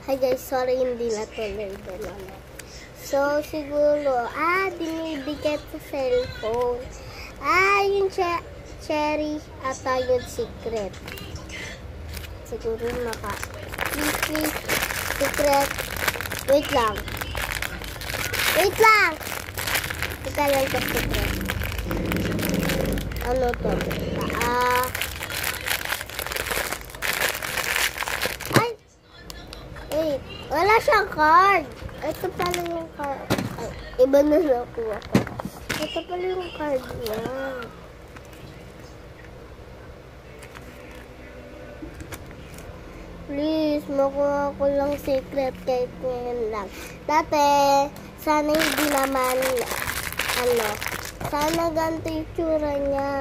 Hi guys, sorry hindi natuloy din ano. So, siguro, dinidikit sa cellphone. Yung cherry ata yung secret. Siguro please, secret. Wait lang. Ika lang sa secret. Ano to? Wait, wala siyang card. Ito pala yung card. Ay, iba na nakuha ko. Ito pala yung card niya. Please, makuha ko lang secret kahit ngayon lang. Dati, sana hindi naman, sana ganito yung tsura niya.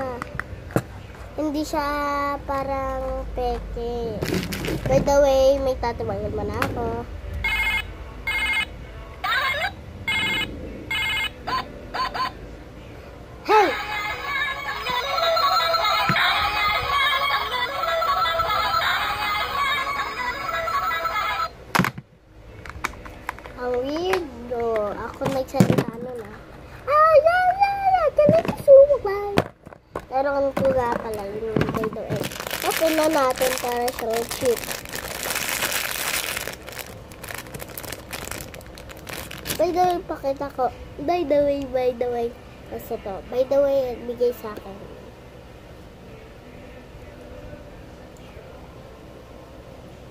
Hindi siya parang peke. By the way, may tatawagan mo na ako. Hey! Ang weirdo. Ako nagsalita nun Ganito. Pero ang kuha pala yung dito open na natin para sa chip. By the way, pakita ko. By the way. Kasi to. By the way, bigay sa akin.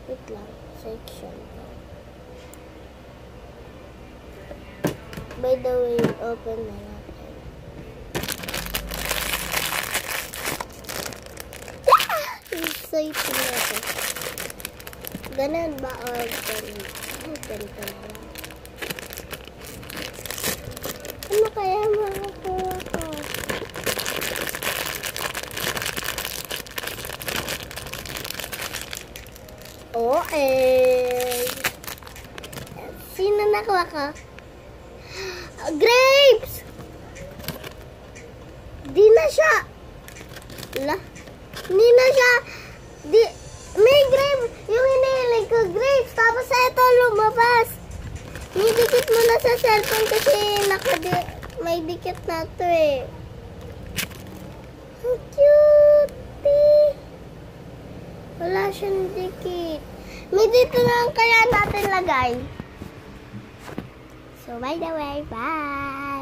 Wait lang. Section. By the way, open na natin. Excited na ito. Ganun ba or ganito na lang? Ano kaya makakuha ko? Sino nakuha ko? Grapes! Di na siya. Di na siya. May grapes. Yung hinihilig ko grapes. Tapos ito lumabas. Nidikit mo na sa cellphone kasi may dikit na to eh. Ang cute. Wala siyang dikit. May dito lang kaya natin lagay. So by the way, bye!